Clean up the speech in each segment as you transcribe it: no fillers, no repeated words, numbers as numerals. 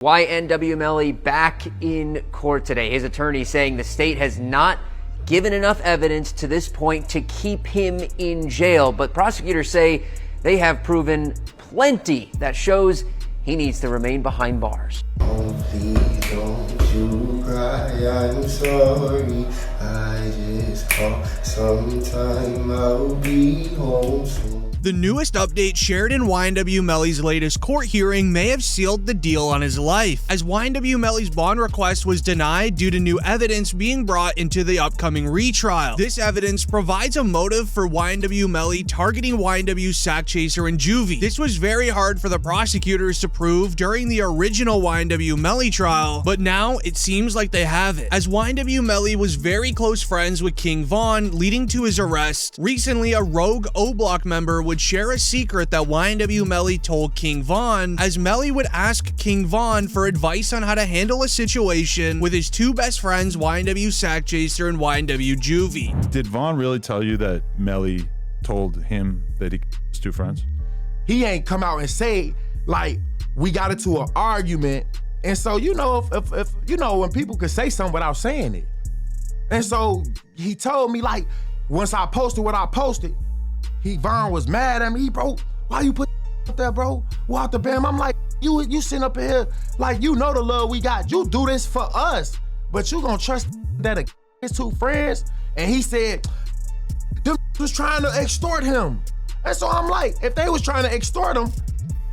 YNW Melly back in court today. His attorney saying the state has not given enough evidence to this point to keep him in jail, but prosecutors say they have proven plenty that shows he needs to remain behind bars. Oh, please don't you cry, I'm sorry. I just hope sometime I'll be home soon. The newest update shared in YNW Melly's latest court hearing may have sealed the deal on his life, as YNW Melly's bond request was denied due to new evidence being brought into the upcoming retrial. This evidence provides a motive for YNW Melly targeting YNW sack chaser and juvie. This was very hard for the prosecutors to prove during the original YNW Melly trial, but now it seems like they have it, as YNW Melly was very close friends with King Von, leading to his arrest. Recently, a rogue O-Block member would share a secret that YNW Melly told King Von, as Melly would ask King Von for advice on how to handle a situation with his two best friends, YNW sack chaser and YNW juvie. Did Von really tell you that Melly told him that he was two friends? He ain't come out and say, like, we got into an argument. And so, you know, if you know, when people could say something without saying it. And so he told me, like, once I posted what I posted, Von was mad at me. Bro, why you put up there, bro? Walk the bam. I'm like, you sitting up here, like, you know the love we got. You do this for us, but you gonna trust that his two friends? And he said, them was trying to extort him. And so I'm like, if they was trying to extort him,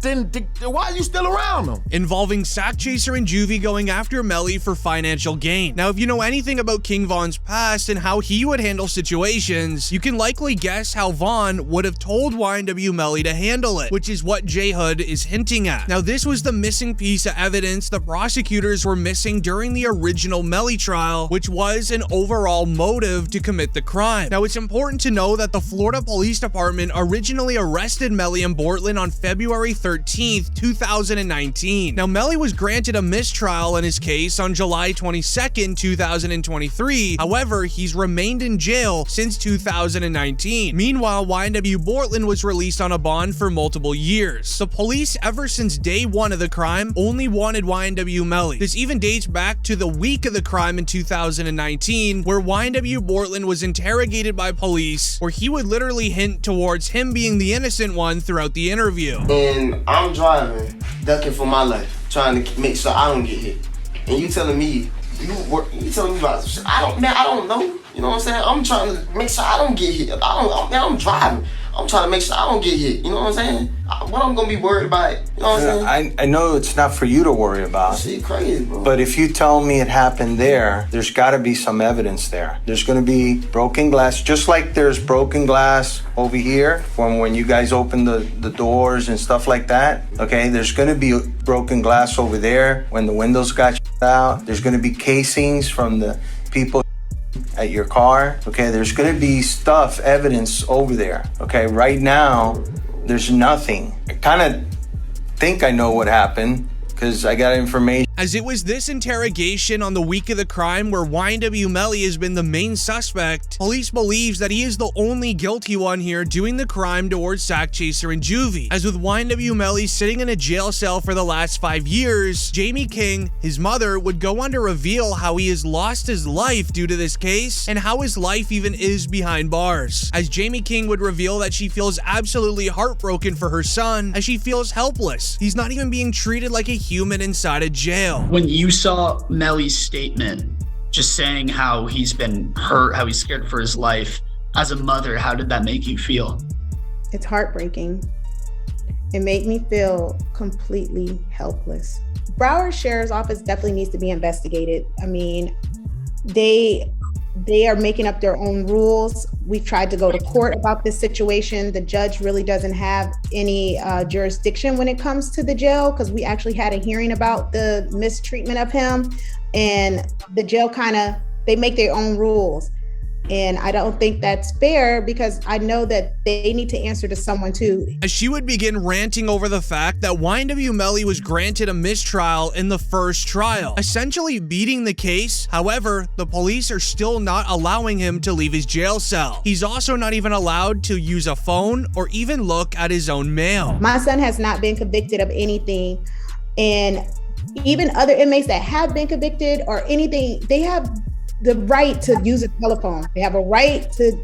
then why are you still around them? Involving sack chaser and juvie going after Melly for financial gain. Now, if you know anything about King Von's past and how he would handle situations, you can likely guess how Von would have told YNW Melly to handle it, which is what J Hood is hinting at. Now, this was the missing piece of evidence the prosecutors were missing during the original Melly trial, which was an overall motive to commit the crime. Now, it's important to know that the Florida Police Department originally arrested Melly and Bortland on February 13th, 2019. Now, Melly was granted a mistrial in his case on July 22nd, 2023. However, he's remained in jail since 2019. Meanwhile, YNW Bortland was released on a bond for multiple years. The police, ever since day one of the crime, only wanted YNW Melly. This even dates back to the week of the crime in 2019, where YNW Bortland was interrogated by police, where he would literally hint towards him being the innocent one throughout the interview. And I'm driving, ducking for my life, trying to make sure I don't get hit. And you telling me, you telling me about shit. I don't know. You know what I'm saying? I'm trying to make sure I don't get hit. I'm driving. I'm trying to make sure I don't get hit. You know what I'm saying? What I'm gonna be worried about? You know what I'm saying? I know it's not for you to worry about. Shit crazy, bro. But if you tell me it happened there's gotta be some evidence there. There's gonna be broken glass, just like there's broken glass over here when you guys open the doors and stuff like that. Okay, there's gonna be broken glass over there when the windows got out. There's gonna be casings from the people at your car. Okay, there's gonna be evidence over there. Okay, right now there's nothing. I kind of think I know what happened because I got information. As it was this interrogation on the week of the crime where YNW Melly has been the main suspect, police believes that he is the only guilty one here doing the crime towards sack chaser and juvie. As with YNW Melly sitting in a jail cell for the last 5 years, Jamie King, his mother, would go on to reveal how he has lost his life due to this case and how his life even is behind bars. As Jamie King would reveal that she feels absolutely heartbroken for her son, as she feels helpless. He's not even being treated like a human inside a jail. When you saw Melly's statement, just saying how he's been hurt, how he's scared for his life, as a mother, how did that make you feel? It's heartbreaking. It made me feel completely helpless. Broward Sheriff's Office definitely needs to be investigated. I mean, they are making up their own rules. We've tried to go to court about this situation. The judge really doesn't have any jurisdiction when it comes to the jail, because we actually had a hearing about the mistreatment of him, and the jail they make their own rules. And I don't think that's fair, because I know that they need to answer to someone too. As she would begin ranting over the fact that YNW Melly was granted a mistrial in the first trial, essentially beating the case. However, the police are still not allowing him to leave his jail cell. He's also not even allowed to use a phone or even look at his own mail. My son has not been convicted of anything, and even other inmates that have been convicted or anything, they have the right to use a telephone. They have a right to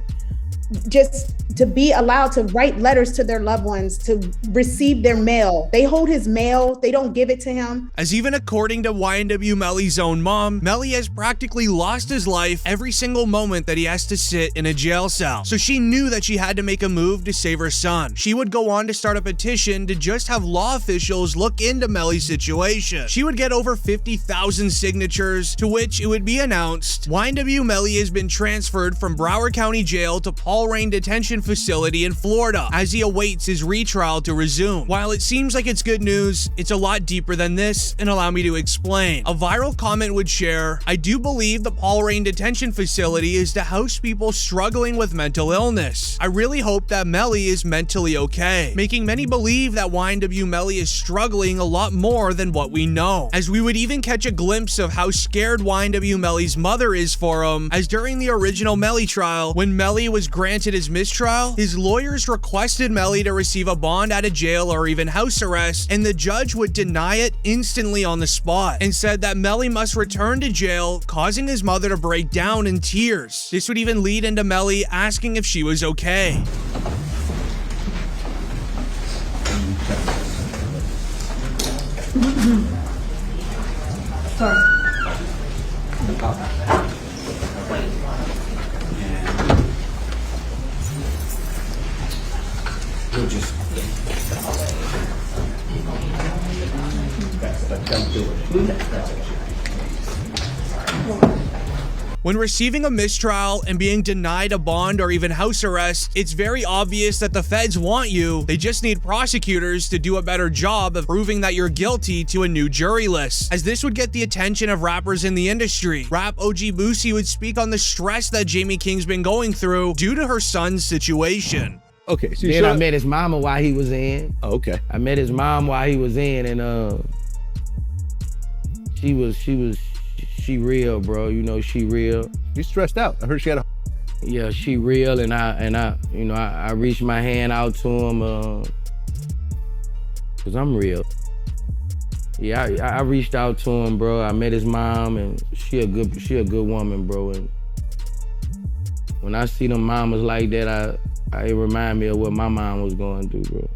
just to be allowed to write letters to their loved ones, to receive their mail. They hold his mail, they don't give it to him. As even according to YNW Melly's own mom, Melly has practically lost his life every single moment that he has to sit in a jail cell. So she knew that she had to make a move to save her son. She would go on to start a petition to just have law officials look into Melly's situation. She would get over 50,000 signatures, to which it would be announced YNW Melly has been transferred from Broward County Jail to Paul Rain Detention Facility in Florida as he awaits his retrial to resume. While it seems like it's good news, it's a lot deeper than this, and allow me to explain. A viral comment would share, "I do believe the Paul Rain Detention Facility is to house people struggling with mental illness. I really hope that Melly is mentally okay," making many believe that YNW Melly is struggling a lot more than what we know. As we would even catch a glimpse of how scared YNW Melly's mother is for him, as during the original Melly trial, when Melly was granted his mistrial, his lawyers requested Melly to receive a bond out of jail or even house arrest, and the judge would deny it instantly on the spot and said that Melly must return to jail, causing his mother to break down in tears. This would even lead into Melly asking if she was okay. Sorry. You'll just don't do it. When receiving a mistrial and being denied a bond or even house arrest, it's very obvious that the feds want you. They just need prosecutors to do a better job of proving that you're guilty to a new jury list, as this would get the attention of rappers in the industry. Rap OG Boosie would speak on the stress that Jamie King's been going through due to her son's situation. Okay, so then I met his mama while he was in. Oh, okay. I met his mom while he was in, and she real, bro. You know, she real. You stressed out. I heard she had a. Yeah, she real, and I reached my hand out to him, cause I'm real. Yeah, I reached out to him, bro. I met his mom, and she a good woman, bro. And when I see them mamas like that, it remind me of what my mom was going through, bro.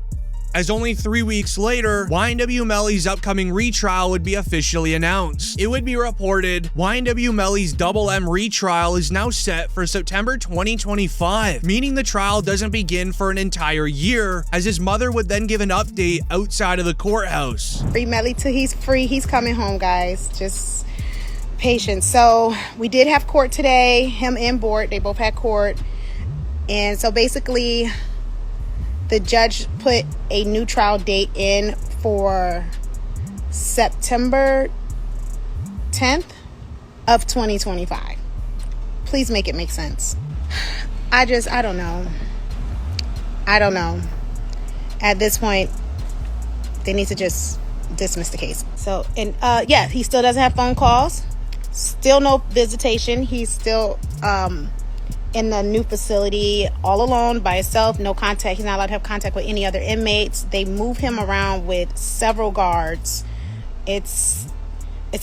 As only 3 weeks later, YNW Melly's upcoming retrial would be officially announced. It would be reported YNW Melly's Double M retrial is now set for September 2025, meaning the trial doesn't begin for an entire year, as his mother would then give an update outside of the courthouse. Free Melly till he's free. He's coming home, guys. Just patience. So we did have court today, him and Bort. They both had court. And so basically, the judge put a new trial date in for September 10th of 2025. Please make it make sense. I don't know. I don't know. At this point, they need to just dismiss the case. So, and yeah, he still doesn't have phone calls. Still no visitation. He's still in the new facility all alone by himself, no contact. He's not allowed to have contact with any other inmates. They move him around with several guards. It's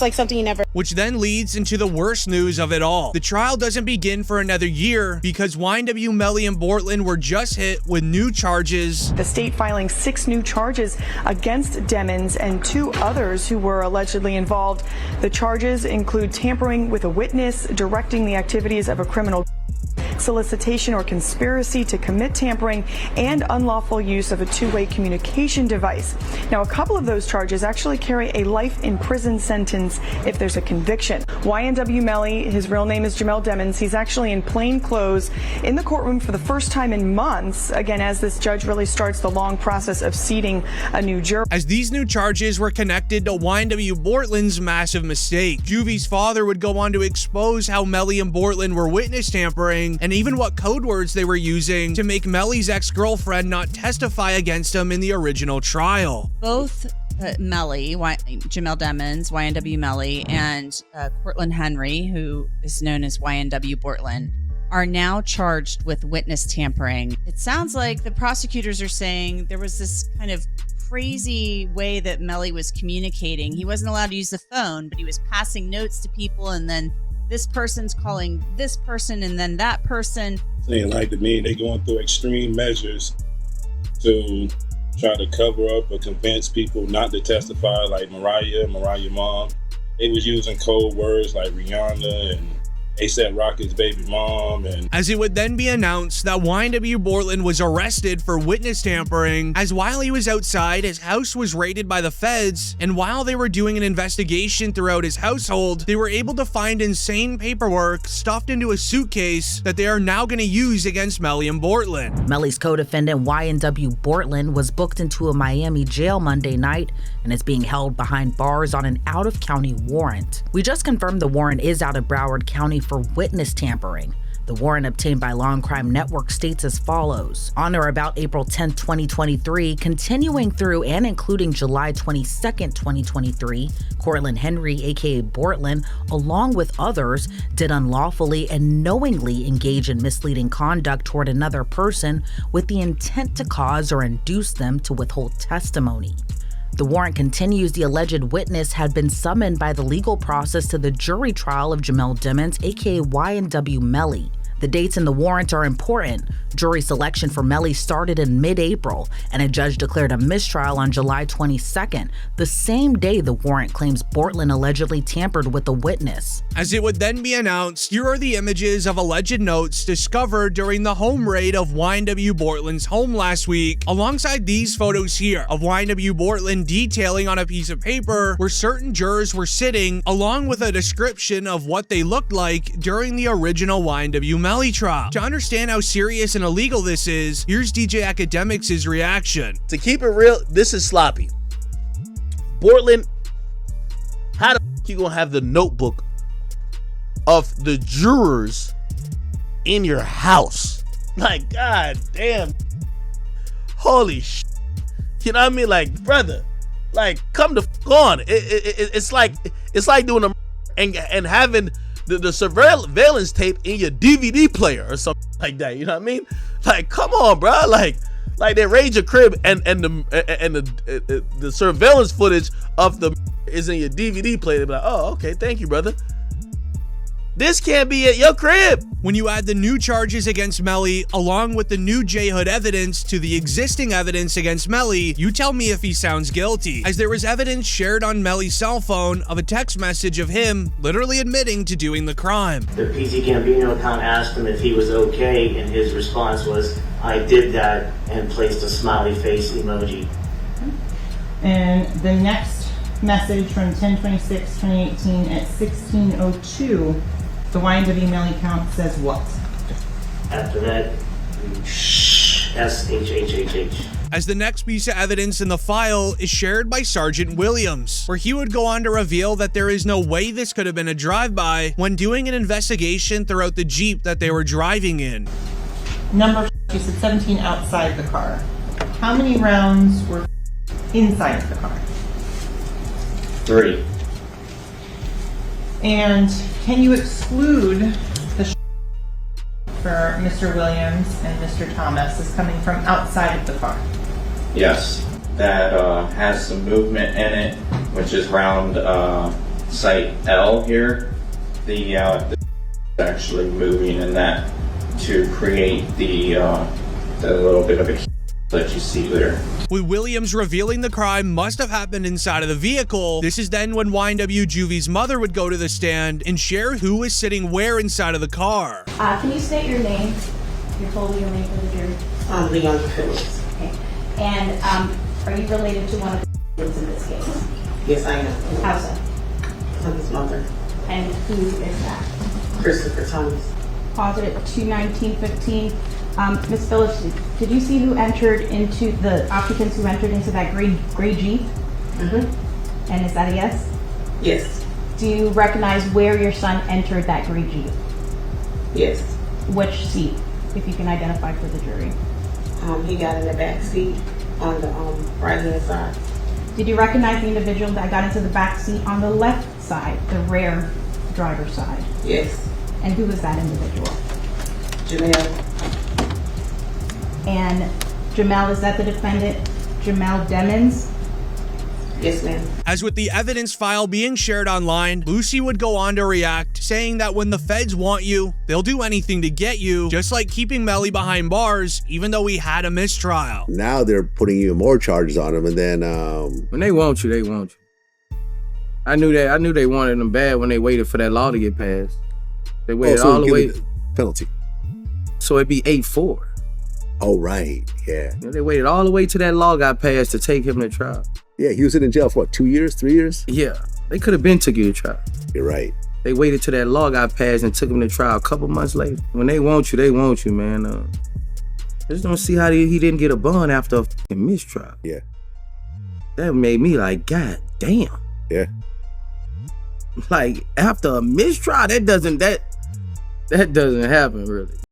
like something you never. Which then leads into the worst news of it all. The trial doesn't begin for another year because YNW Melly and Bortland were just hit with new charges. The state filing 6 new charges against Demmons and 2 others who were allegedly involved. The charges include tampering with a witness, directing the activities of a criminal, solicitation or conspiracy to commit tampering, and unlawful use of a two-way communication device. Now, a couple of those charges actually carry a life in prison sentence if there's a conviction. YNW Melly, his real name is Jamel Demmons. He's actually in plain clothes in the courtroom for the first time in months, again, as this judge really starts the long process of seating a new juror. As these new charges were connected to YNW Bortland's massive mistake, Juvie's father would go on to expose how Melly and Bortland were witness tampering, and even what code words they were using to make Melly's ex-girlfriend not testify against him in the original trial. Both Melly, Jamel Demmons, YNW Melly, and Cortland Henry, who is known as YNW Bortland, are now charged with witness tampering. It sounds like the prosecutors are saying there was this kind of crazy way that Melly was communicating. He wasn't allowed to use the phone, but he was passing notes to people, and then this person's calling this person, and then that person. Saying like to me, they going through extreme measures to try to cover up or convince people not to testify, like Mariah mom. They was using code words like Rihanna and A$AP Rocky's baby mom. And as it would then be announced that YNW Bortlen was arrested for witness tampering, as while he was outside, his house was raided by the feds, and while they were doing an investigation throughout his household, they were able to find insane paperwork stuffed into a suitcase that they are now going to use against Melly and Bortlen. Melly's co-defendant YNW Bortlen was booked into a Miami jail Monday night and is being held behind bars on an out-of-county warrant. We just confirmed the warrant is out of Broward County for witness tampering. The warrant obtained by Law and Crime Network states as follows. On or about April 10, 2023, continuing through and including July 22, 2023, Cortland Henry, aka Bortlen, along with others, did unlawfully and knowingly engage in misleading conduct toward another person with the intent to cause or induce them to withhold testimony. The warrant continues the alleged witness had been summoned by the legal process to the jury trial of Jamel Demons, aka YNW Melly. The dates in the warrant are important. Jury selection for Melly started in mid-April, and a judge declared a mistrial on July 22nd, the same day the warrant claims Bortlen allegedly tampered with the witness. As it would then be announced, here are the images of alleged notes discovered during the home raid of YNW Bortlen's home last week, alongside these photos here of YNW Bortlen detailing on a piece of paper where certain jurors were sitting, along with a description of what they looked like during the original YNW Melly trial. To understand how serious and illegal this is, here's DJ Academics' reaction. To keep it real, this is sloppy. Bortlen, how the f you gonna have the notebook of the jurors in your house? Like, god damn. Holy sh. You know what I mean? Like, brother, like, come the f on. It's like doing a and having the surveillance tape in your DVD player or something like that. You know what I mean? Like, come on, bro. Like they raid your crib and the surveillance footage of the is in your DVD player. They be like, oh, okay, thank you, brother. This can't be at your crib. When you add the new charges against Melly along with the new J-Hood evidence to the existing evidence against Melly, you tell me if he sounds guilty, as there was evidence shared on Melly's cell phone of a text message of him literally admitting to doing the crime. The PC Gambino account asked him if he was okay, and his response was, I did that, and placed a smiley face emoji. And the next message from 10/26/2018 at 16:02, the YNW Melly count says what? After that, SHHHH. As the next piece of evidence in the file is shared by Sergeant Williams, where he would go on to reveal that there is no way this could have been a drive-by when doing an investigation throughout the Jeep that they were driving in. Number, you said 17 outside the car. How many rounds were inside the car? 3. And can you exclude the for Mr. Williams and Mr. Thomas as coming from outside of the car? Yes, that has some movement in it, which is around site L here. The actually moving in that to create the little bit of a that you see there. With Williams revealing the crime must have happened inside of the vehicle, this is then when YNW Juvie's mother would go to the stand and share who was sitting where inside of the car. Can you state your name, your full legal name for the jury? Leon Phillips. Okay. And are you related to one of the victims in this case? Yes, I am. How's that? I'm his mother. And who is that? Christopher Thomas. Positive 2/19/15. Ms. Phillips, did you see who entered into the occupants who entered into that gray Jeep? Mm-hmm. And is that a yes? Yes. Do you recognize where your son entered that gray Jeep? Yes. Which seat, if you can identify for the jury? He got in the back seat on the right hand side. Did you recognize the individual that got into the back seat on the left side, the rear driver's side? Yes. And who was that individual? Jamel. And Jamel, is that the defendant, Jamel Demons? Yes, ma'am. As with the evidence file being shared online, Lucy would go on to react, saying that when the feds want you, they'll do anything to get you, just like keeping Melly behind bars, even though he had a mistrial. Now they're putting even more charges on him, and then when they want you, they want you. I knew they wanted him bad when they waited for that law to get passed. They waited all the way. Penalty. So it'd be 8-4. Oh right, yeah. They waited all the way till that law got passed to take him to trial. Yeah, he was in jail for what, 2 years, 3 years? Yeah, they could have been took you to trial. You're right. They waited till that law got passed and took him to trial a couple months later. When they want you, man. Just don't see how he didn't get a bond after a fucking mistrial. Yeah. That made me like, God damn. Yeah. Like after a mistrial, that doesn't happen really.